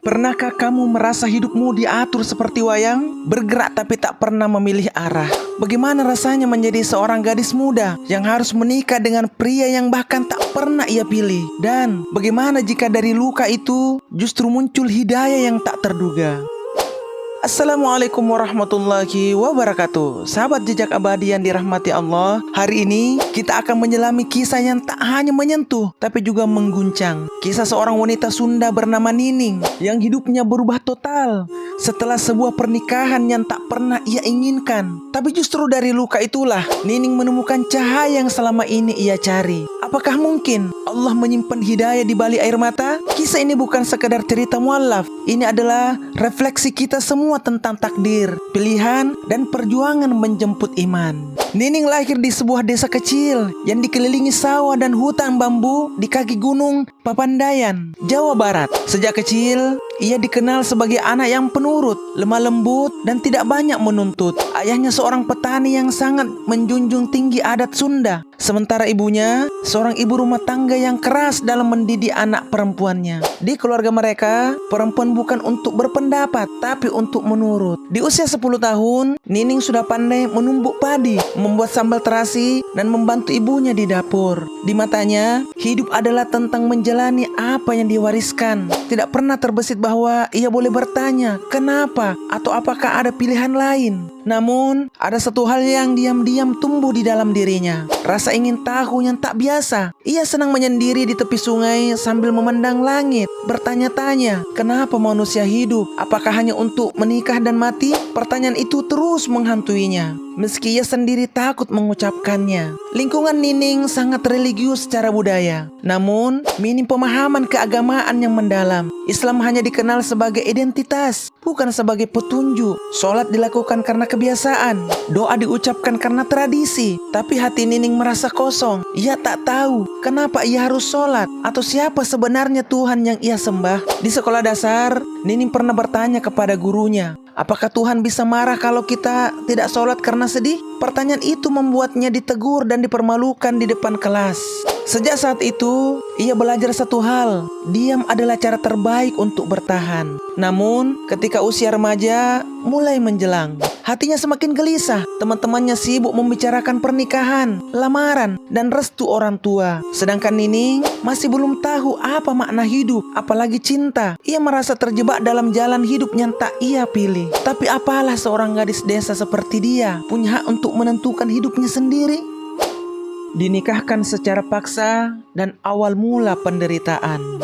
Pernahkah kamu merasa hidupmu diatur seperti wayang? Bergerak tapi tak pernah memilih arah. Bagaimana rasanya menjadi seorang gadis muda yang harus menikah dengan pria yang bahkan tak pernah ia pilih? Dan bagaimana jika dari luka itu justru muncul hidayah yang tak terduga? Assalamualaikum warahmatullahi wabarakatuh. Sahabat jejak abadi yang dirahmati Allah, hari ini kita akan menyelami kisah yang tak hanya menyentuh tapi juga mengguncang. Kisah seorang wanita Sunda bernama Nining yang hidupnya berubah total setelah sebuah pernikahan yang tak pernah ia inginkan. Tapi justru dari luka itulah Nining menemukan cahaya yang selama ini ia cari. Apakah mungkin Allah menyimpan hidayah di balik air mata? Kisah ini bukan sekedar cerita mualaf. Ini adalah refleksi kita semua tentang takdir, pilihan, dan perjuangan menjemput iman. Nining lahir di sebuah desa kecil yang dikelilingi sawah dan hutan bambu di kaki gunung Papandayan, Jawa Barat. Sejak kecil, ia dikenal sebagai anak yang penurut, lemah lembut, dan tidak banyak menuntut. Ayahnya seorang petani yang sangat menjunjung tinggi adat Sunda. Sementara ibunya, seorang ibu rumah tangga yang keras dalam mendidik anak perempuannya. Di keluarga mereka, perempuan bukan untuk berpendapat, tapi untuk menurut. Di usia 10 tahun, Nining sudah pandai menumbuk padi, membuat sambal terasi, dan membantu ibunya di dapur. Di matanya, hidup adalah tentang menjalani apa yang diwariskan. Tidak pernah terbesit bahwa ia boleh bertanya, kenapa, atau apakah ada pilihan lain. Namun, ada satu hal yang diam-diam tumbuh di dalam dirinya. Rasa ingin tahu yang tak biasa. Ia senang menyendiri di tepi sungai sambil memandang langit, bertanya-tanya, kenapa manusia hidup? Apakah hanya untuk menikah dan mati? Pertanyaan itu terus menghantuinya, meski ia sendiri takut mengucapkannya. Lingkungan Nining sangat religius secara budaya, namun minim pemahaman keagamaan yang mendalam. Islam hanya dikenal sebagai identitas, bukan sebagai petunjuk. Sholat dilakukan karena kebiasaan, doa diucapkan karena tradisi. Tapi hati Nining merasa kosong. Ia tak tahu kenapa ia harus sholat, atau siapa sebenarnya Tuhan yang ia sembah. Di sekolah dasar, Nining pernah bertanya kepada gurunya, apakah Tuhan bisa marah kalau kita tidak sholat karena sedih? Pertanyaan itu membuatnya ditegur dan dipermalukan di depan kelas. Sejak saat itu, ia belajar satu hal, diam adalah cara terbaik untuk bertahan. Namun, ketika usia remaja mulai menjelang, hatinya semakin gelisah. Teman-temannya sibuk membicarakan pernikahan, lamaran, dan restu orang tua. Sedangkan Nining masih belum tahu apa makna hidup, apalagi cinta. Ia merasa terjebak dalam jalan hidup yang tak ia pilih. Tapi apalah seorang gadis desa seperti dia punya hak untuk menentukan hidupnya sendiri? Dinikahkan secara paksa dan awal mula penderitaan.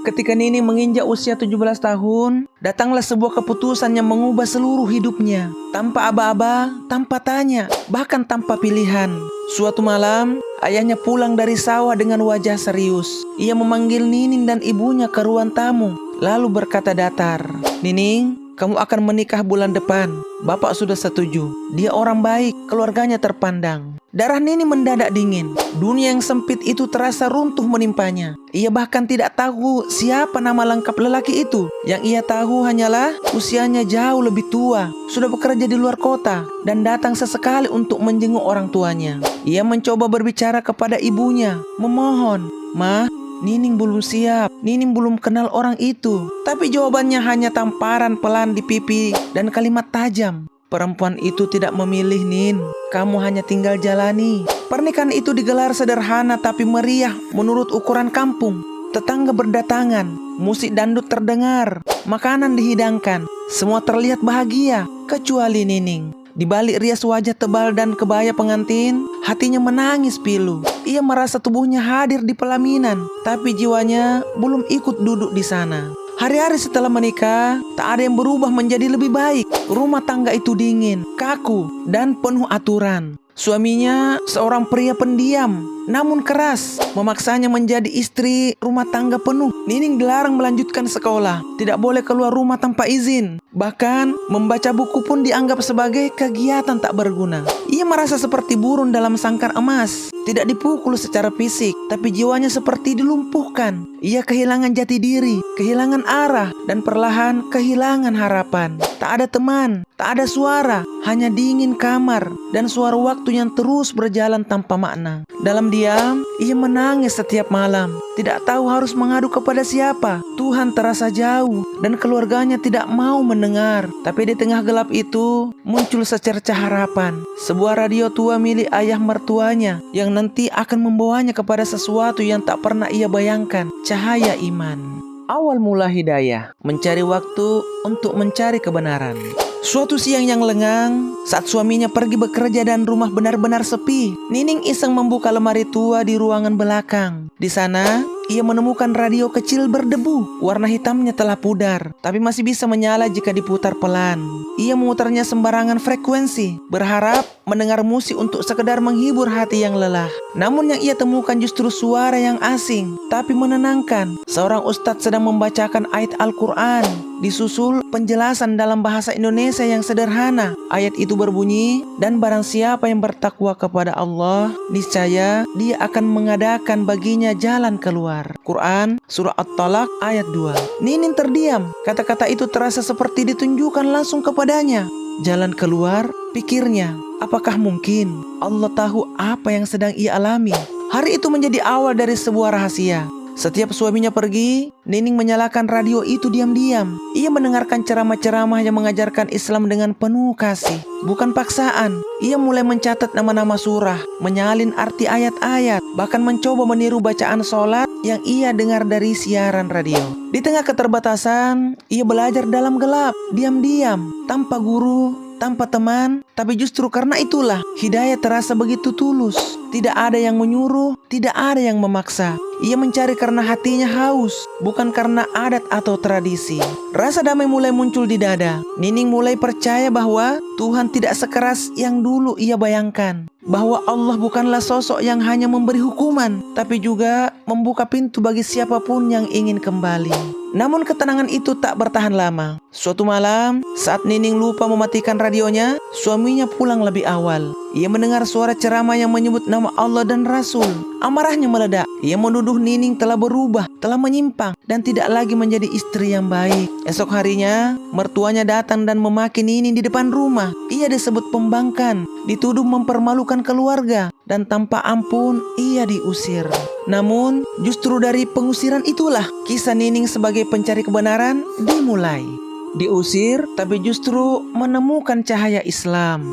Ketika Nining menginjak usia 17 tahun, datanglah sebuah keputusan yang mengubah seluruh hidupnya. Tanpa aba-aba, tanpa tanya, bahkan tanpa pilihan. Suatu malam, ayahnya pulang dari sawah dengan wajah serius. Ia memanggil Nining dan ibunya ke ruang tamu, lalu berkata datar, "Nining, kamu akan menikah bulan depan. Bapak sudah setuju. Dia orang baik, keluarganya terpandang." Darah Nining mendadak dingin. Dunia yang sempit itu terasa runtuh menimpanya. Ia bahkan tidak tahu siapa nama lengkap lelaki itu. Yang ia tahu hanyalah usianya jauh lebih tua, sudah bekerja di luar kota, dan datang sesekali untuk menjenguk orang tuanya. Ia mencoba berbicara kepada ibunya, memohon, "Ma, Nining belum siap, Nining belum kenal orang itu." Tapi jawabannya hanya tamparan pelan di pipi dan kalimat tajam. "Perempuan itu tidak memilih, Nin. Kamu hanya tinggal jalani." Pernikahan itu digelar sederhana tapi meriah menurut ukuran kampung. Tetangga berdatangan, musik dangdut terdengar, makanan dihidangkan. Semua terlihat bahagia, kecuali Nining. Di balik rias wajah tebal dan kebaya pengantin, hatinya menangis pilu. Ia merasa tubuhnya hadir di pelaminan, tapi jiwanya belum ikut duduk di sana. Hari-hari setelah menikah, tak ada yang berubah menjadi lebih baik. Rumah tangga itu dingin, kaku, dan penuh aturan. Suaminya seorang pria pendiam, namun keras, memaksanya menjadi istri rumah tangga penuh. Nining dilarang melanjutkan sekolah, tidak boleh keluar rumah tanpa izin. Bahkan, membaca buku pun dianggap sebagai kegiatan tak berguna. Ia merasa seperti burung dalam sangkar emas. Tidak dipukul secara fisik, tapi jiwanya seperti dilumpuhkan. Ia kehilangan jati diri, kehilangan arah, dan perlahan kehilangan harapan. tak ada teman, tak ada suara, hanya dingin kamar dan suara waktu yang terus berjalan tanpa makna. Dalam diam, ia menangis setiap malam, tidak tahu harus mengadu kepada siapa. Tuhan terasa jauh dan keluarganya tidak mau mendengar. Tapi di tengah gelap itu muncul secercah harapan. Sebuah radio tua milik ayah mertuanya yang nanti akan membawanya kepada sesuatu yang tak pernah ia bayangkan, cahaya iman. Awal mula hidayah, mencari waktu untuk mencari kebenaran. Suatu siang yang lengang, saat suaminya pergi bekerja dan rumah benar-benar sepi, Nining iseng membuka lemari tua di ruangan belakang. Di sana, ia menemukan radio kecil berdebu. Warna hitamnya telah pudar, tapi masih bisa menyala jika diputar pelan. Ia memutarnya sembarangan frekuensi, berharap mendengar musik untuk sekedar menghibur hati yang lelah. Namun yang ia temukan justru suara yang asing, tapi menenangkan. Seorang ustadz sedang membacakan ayat Al-Quran, disusul penjelasan dalam bahasa Indonesia yang sederhana. Ayat itu berbunyi, dan barang siapa yang bertakwa kepada Allah, niscaya dia akan mengadakan baginya jalan keluar. Quran, surah At-Talaq ayat 2. Nining terdiam, kata-kata itu terasa seperti ditunjukkan langsung kepadanya. Jalan keluar, pikirnya, apakah mungkin Allah tahu apa yang sedang ia alami? Hari itu menjadi awal dari sebuah rahasia. Setiap suaminya pergi, Nining menyalakan radio itu diam-diam. Ia mendengarkan ceramah-ceramah yang mengajarkan Islam dengan penuh kasih, bukan paksaan. Ia mulai mencatat nama-nama surah, menyalin arti ayat-ayat, bahkan mencoba meniru bacaan sholat yang ia dengar dari siaran radio. Di tengah keterbatasan, ia belajar dalam gelap, diam-diam, tanpa guru, tanpa teman. Tapi justru karena itulah hidayah terasa begitu tulus. Tidak ada yang menyuruh, tidak ada yang memaksa. Ia mencari karena hatinya haus, bukan karena adat atau tradisi. Rasa damai mulai muncul di dada. Nining mulai percaya bahwa Tuhan tidak sekeras yang dulu ia bayangkan. Bahwa Allah bukanlah sosok yang hanya memberi hukuman, tapi juga membuka pintu bagi siapapun yang ingin kembali. Namun ketenangan itu tak bertahan lama. Suatu malam, saat Nining lupa mematikan radionya, suaminya pulang lebih awal. Ia mendengar suara ceramah yang menyebut nama Allah dan Rasul. Amarahnya meledak. Ia menuduh Nining telah berubah, telah menyimpang, dan tidak lagi menjadi istri yang baik. Esok harinya, mertuanya datang dan memaki Nining di depan rumah. Ia disebut pembangkang, dituduh mempermalukan keluarga, dan tanpa ampun ia diusir. Namun, justru dari pengusiran itulah kisah Nining sebagai pencari kebenaran dimulai. Diusir, tapi justru menemukan cahaya Islam.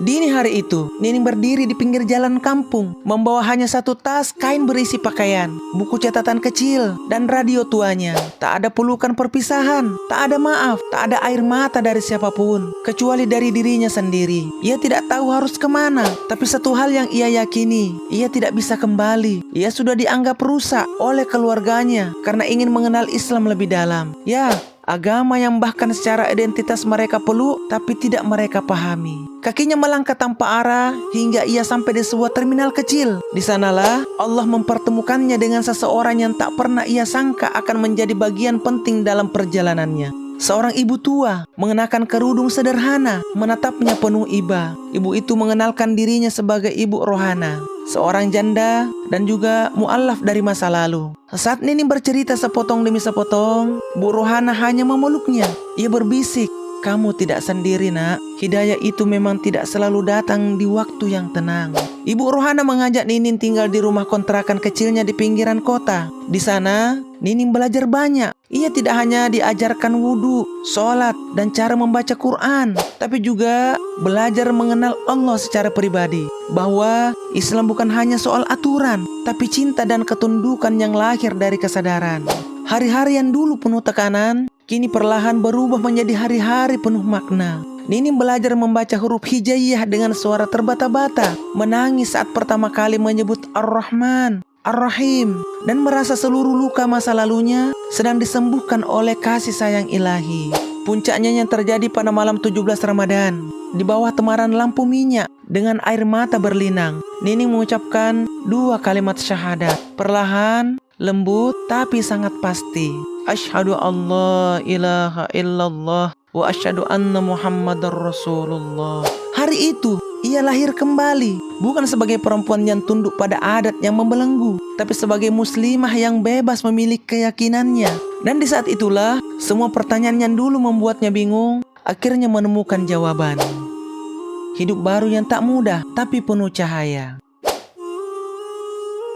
Dini hari itu, Nining berdiri di pinggir jalan kampung, membawa hanya satu tas kain berisi pakaian, buku catatan kecil, dan radio tuanya. Tak ada pelukan perpisahan, tak ada maaf, tak ada air mata dari siapapun, kecuali dari dirinya sendiri. Ia tidak tahu harus kemana, tapi satu hal yang ia yakini, ia tidak bisa kembali. Ia sudah dianggap rusak oleh keluarganya karena ingin mengenal Islam lebih dalam. Ya, agama yang bahkan secara identitas mereka peluk, tapi tidak mereka pahami. Kakinya melangkah tanpa arah hingga ia sampai di sebuah terminal kecil. Di sanalah Allah mempertemukannya dengan seseorang yang tak pernah ia sangka akan menjadi bagian penting dalam perjalanannya. Seorang ibu tua mengenakan kerudung sederhana, menatapnya penuh iba. Ibu itu mengenalkan dirinya sebagai Ibu Rohana, seorang janda dan juga mu'alaf dari masa lalu. Saat Nining bercerita sepotong demi sepotong, Bu Rohana hanya memeluknya. Ia berbisik, "Kamu tidak sendiri, nak. Hidayah itu memang tidak selalu datang di waktu yang tenang." Ibu Rohana mengajak Nining tinggal di rumah kontrakan kecilnya di pinggiran kota. Di sana, Nining belajar banyak. Ia tidak hanya diajarkan wudhu, sholat, dan cara membaca Quran, tapi juga belajar mengenal Allah secara pribadi. Bahwa Islam bukan hanya soal aturan, tapi cinta dan ketundukan yang lahir dari kesadaran. Hari-hari yang dulu penuh tekanan, kini perlahan berubah menjadi hari-hari penuh makna. Nining belajar membaca huruf hijaiyah dengan suara terbata-bata, menangis saat pertama kali menyebut Ar-Rahman, Ar-Rahim, dan merasa seluruh luka masa lalunya sedang disembuhkan oleh kasih sayang ilahi. Puncaknya yang terjadi pada malam 17 Ramadan, di bawah temaran lampu minyak dengan air mata berlinang. Nining mengucapkan 2 kalimat syahadat, perlahan, lembut, tapi sangat pasti. Asyhadu an la ilaha illallah wa asyhadu anna Muhammadar Rasulullah. Hari itu, ia lahir kembali, bukan sebagai perempuan yang tunduk pada adat yang membelenggu, tapi sebagai muslimah yang bebas memilih keyakinannya. Dan di saat itulah, semua pertanyaan yang dulu membuatnya bingung akhirnya menemukan jawaban. Hidup baru yang tak mudah, tapi penuh cahaya.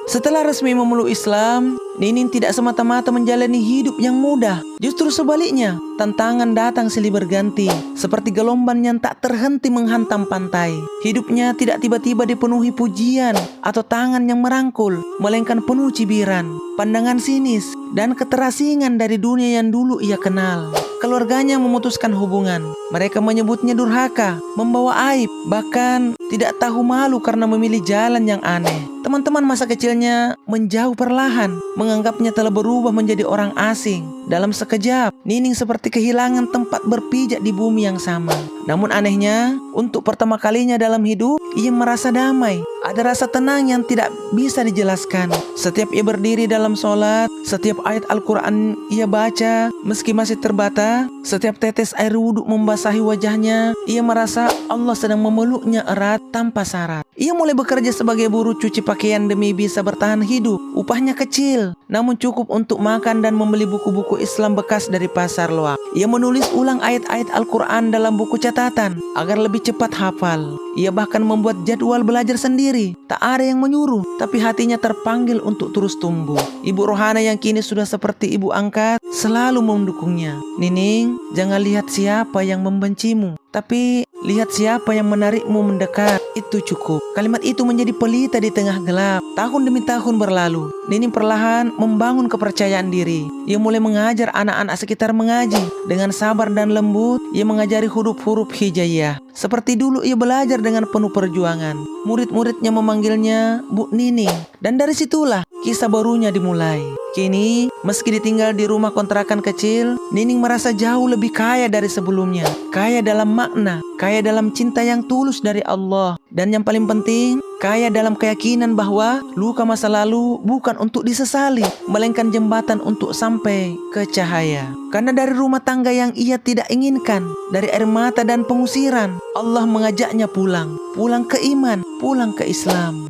Setelah resmi memeluk Islam, Nining tidak semata-mata menjalani hidup yang mudah. Justru sebaliknya, tantangan datang silih berganti, seperti gelombang yang tak terhenti menghantam pantai. Hidupnya tidak tiba-tiba dipenuhi pujian atau tangan yang merangkul, melainkan penuh cibiran, pandangan sinis, dan keterasingan dari dunia yang dulu ia kenal. Keluarganya memutuskan hubungan. Mereka menyebutnya durhaka, membawa aib, bahkan tidak tahu malu karena memilih jalan yang aneh. Teman-teman masa kecilnya menjauh perlahan, menganggapnya telah berubah menjadi orang asing. Dalam sekejap, Nining seperti kehilangan tempat berpijak di bumi yang sama. Namun anehnya, untuk pertama kalinya dalam hidup, ia merasa damai. Ada rasa tenang yang tidak bisa dijelaskan. Setiap ia berdiri dalam sholat, setiap ayat Al-Quran ia baca, meski masih terbata, setiap tetes air wudhu membasahi wajahnya, ia merasa Allah sedang memeluknya erat tanpa syarat. Ia mulai bekerja sebagai buruh cuci pakaian demi bisa bertahan hidup. Upahnya kecil, namun cukup untuk makan dan membeli buku-buku Islam bekas dari pasar loak. Ia menulis ulang ayat-ayat Al-Quran dalam buku catatan agar lebih cepat hafal. Ia bahkan membuat jadwal belajar sendiri. Tak ada yang menyuruh, tapi hatinya terpanggil untuk terus tumbuh. Ibu Rohana yang kini sudah seperti ibu angkat selalu mendukungnya. Nining, jangan lihat siapa yang membencimu, tapi lihat siapa yang menarikmu mendekat. Itu cukup. Kalimat itu menjadi pelita di tengah gelap. Tahun demi tahun berlalu, Nining perlahan membangun kepercayaan diri. Ia mulai mengajar anak-anak sekitar mengaji. Dengan sabar dan lembut, ia mengajari huruf-huruf hijaiyah. Seperti dulu ia belajar dengan penuh perjuangan. Murid-muridnya memanggilnya Bu Nining. Dan dari situlah kisah barunya dimulai. Kini, meski ditinggal di rumah kontrakan kecil, Nining merasa jauh lebih kaya dari sebelumnya. Kaya dalam makna, kaya dalam cinta yang tulus dari Allah. Dan yang paling penting, kaya dalam keyakinan bahwa luka masa lalu bukan untuk disesali, melainkan jembatan untuk sampai ke cahaya. Karena dari rumah tangga yang ia tidak inginkan, dari air mata dan pengusiran, Allah mengajaknya pulang. Pulang ke iman, pulang ke Islam.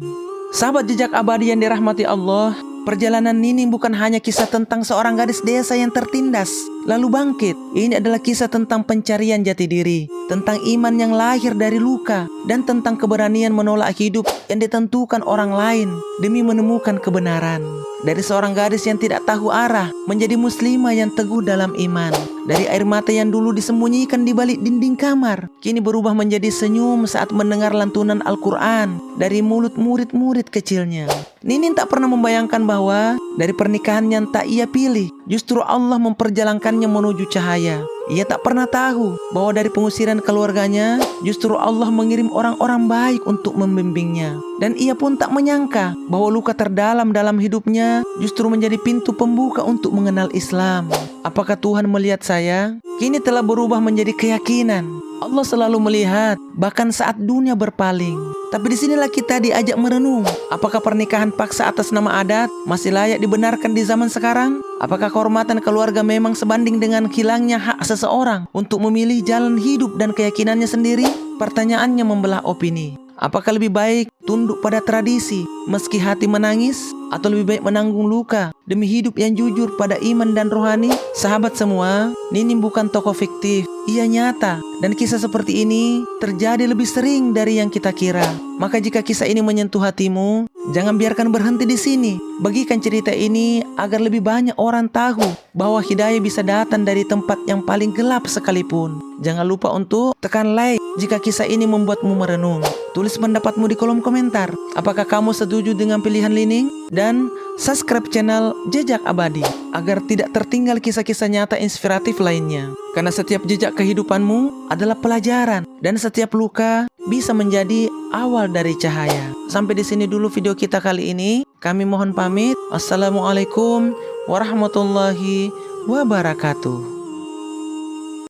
Sahabat jejak abadi yang dirahmati Allah, perjalanan Nining bukan hanya kisah tentang seorang gadis desa yang tertindas lalu bangkit. Ini adalah kisah tentang pencarian jati diri, tentang iman yang lahir dari luka, dan tentang keberanian menolak hidup yang ditentukan orang lain demi menemukan kebenaran. Dari seorang gadis yang tidak tahu arah menjadi muslimah yang teguh dalam iman. Dari air mata yang dulu disembunyikan di balik dinding kamar, kini berubah menjadi senyum saat mendengar lantunan Al-Quran dari mulut murid-murid kecilnya. Nining tak pernah membayangkan bahwa dari pernikahan yang tak ia pilih, justru Allah memperjalankannya menuju cahaya. Ia tak pernah tahu bahwa dari pengusiran keluarganya, justru Allah mengirim orang-orang baik untuk membimbingnya. Dan ia pun tak menyangka bahwa luka terdalam dalam hidupnya justru menjadi pintu pembuka untuk mengenal Islam. Apakah Tuhan melihat saya? Kini telah berubah menjadi keyakinan. Allah selalu melihat, bahkan saat dunia berpaling. Tapi disinilah kita diajak merenung. Apakah pernikahan paksa atas nama adat masih layak dibenarkan di zaman sekarang? Apakah kehormatan keluarga memang sebanding dengan hilangnya hak seseorang untuk memilih jalan hidup dan keyakinannya sendiri? Pertanyaannya membelah opini. Apakah lebih baik tunduk pada tradisi meski hati menangis, atau lebih baik menanggung luka demi hidup yang jujur pada iman dan rohani? Sahabat semua, Nining bukan tokoh fiktif. Ia nyata, dan kisah seperti ini terjadi lebih sering dari yang kita kira. Maka jika kisah ini menyentuh hatimu, jangan biarkan berhenti di sini. Bagikan cerita ini agar lebih banyak orang tahu bahwa hidayah bisa datang dari tempat yang paling gelap sekalipun. Jangan lupa untuk tekan like jika kisah ini membuatmu merenung. Tulis pendapatmu di kolom komentar. Apakah kamu setuju dengan pilihan Nining? Dan subscribe channel Jejak Abadi agar tidak tertinggal kisah-kisah nyata inspiratif lainnya. Karena setiap jejak kehidupanmu adalah pelajaran, dan setiap luka bisa menjadi awal dari cahaya. Sampai di sini dulu video kita kali ini. Kami mohon pamit. Wassalamualaikum warahmatullahi wabarakatuh.